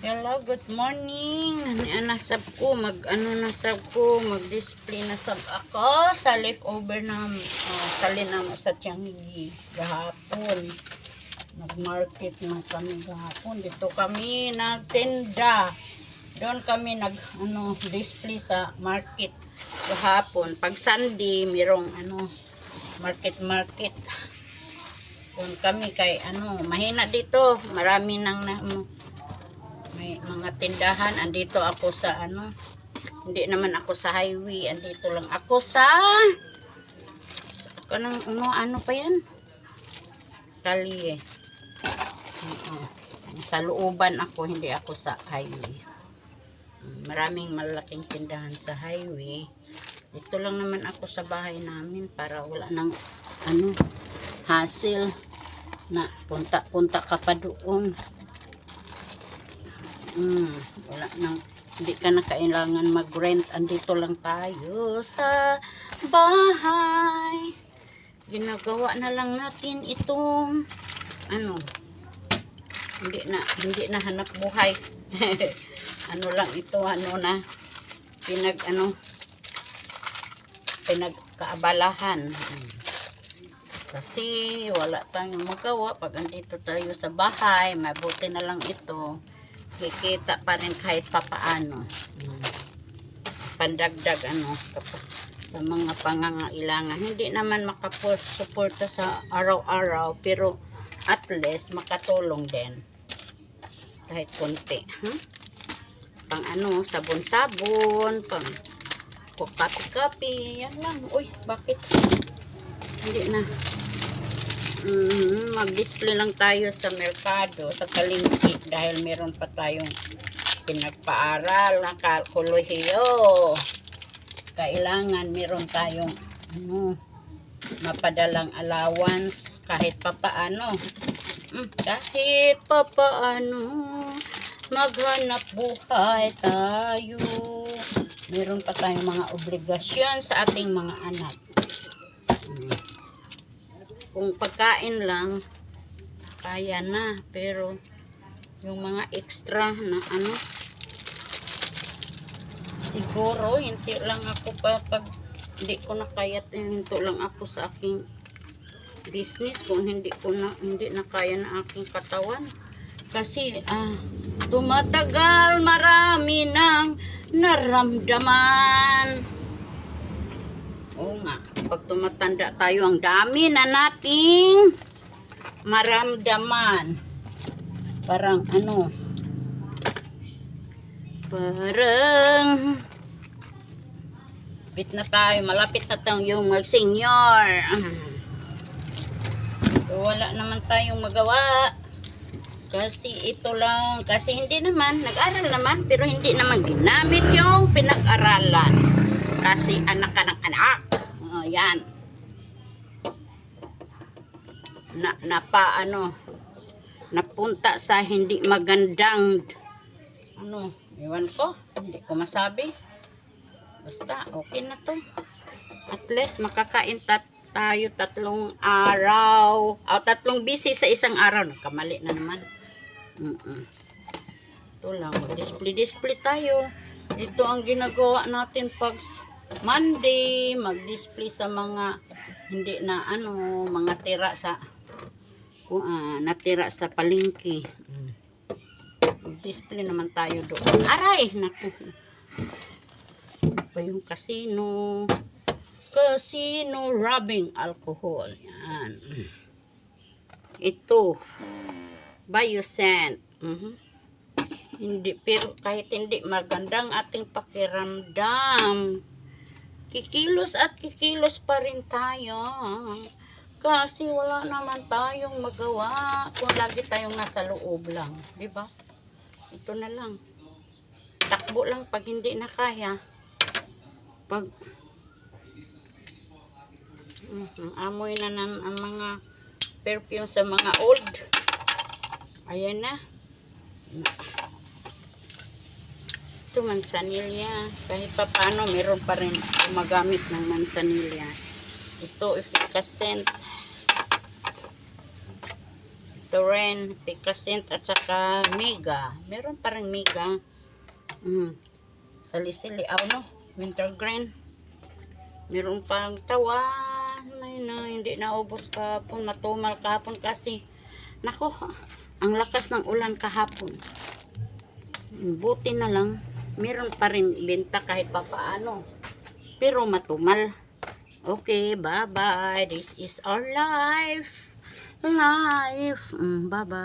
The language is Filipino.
Hello, good morning. Nasab ko, nasab ko, mag-display nasab ako sa leftover na salin na sa Tianggi gahapon. Nag-market na kami gahapon. Dito kami nagtinda. Doon kami display sa market gahapon. Pag Sunday, merong market. Doon kami kay mahina dito. Marami nang may mga tindahan. Andito ako sa hindi naman ako sa highway. Andito lang ako sa ano pa yan? Kalye. Sa looban ako, hindi ako sa highway. Maraming malaking tindahan sa highway. Dito lang naman ako sa bahay namin para wala nang hassle na punta ka pa doon. Wala nang, hindi ka na kailangan mag-rent. Andito lang tayo sa bahay. Ginagawa na lang natin itong hindi na hanap buhay. Lang ito, pinagkaabalahan. Kasi wala tayong magawa pag andito tayo sa bahay. Mabuti na lang ito. Kikita pa rin kahit papaano. Pandagdag sa mga pangangailangan. Hindi naman makasuporta sa araw-araw, pero at least makatulong din. Kahit konti. Pang sabon-sabon, pang kape-kape, yan lang. Uy, bakit? Hindi na. Mag-display lang tayo sa merkado, sa palengke, dahil meron pa tayong pinagpaaral na kalkuluhiyo. Kailangan meron tayong mapadalang allowance kahit papaano. Kahit papaano maghanap buhay tayo. Meron pa tayong mga obligasyon sa ating mga anak. Kung pagkain lang, kaya na. Pero, yung mga extra na siguro, hindi lang ako pag hindi ko na kaya, hinto lang ako sa aking business. Kung hindi na kaya na aking katawan. Kasi, tumatagal, marami nang naramdaman. Oo nga, pag tumatanda tayo, ang dami na nating maramdaman. Parang malapit na tayo yung mag-senior. Wala naman tayong magawa. Kasi hindi naman, nag-aral naman, pero hindi naman ginamit yung pinag-aralan. Kasi anak ka ng anak. Yan. Napunta sa hindi magandang ewan ko, hindi ko masabi. Basta, okay na to. At least, makakain tayo 3 araw. 3 busy sa isang araw. Nagkamali na naman. Ito lang, display tayo. Ito ang ginagawa natin pag Monday, mag-display sa mga hindi na mga tira sa natira sa palengke. Display naman tayo doon. Aray, naku. Pa yung casino rubbing alcohol. Yan. Ito Bioscent. Hindi, pero kahit hindi magandang ating pakiramdam, kikilos pa rin tayo. Kasi wala naman tayong magawa kung lagi tayong nasa loob lang, di ba? Ito na lang. Takbo lang pag hindi na kaya. Pag amoy na ang mga perfume sa mga old. Ayan na. Ito mansanilya. Kahit pa paano, meron pa rin gumagamit ng mansanilya. Ito efficacent. Ito Turen, Picassent, at saka Mega. Meron pa rin Mega. Sali-sili, no? Wintergreen. Meron pang tawan. May na, hindi naubos kahapon. Matumal kahapon kasi. Nako, ang lakas ng ulan kahapon. Buti na lang. Meron pa rin benta kahit papaano. Pero matumal. Okay, bye-bye. This is our life. Bye-bye.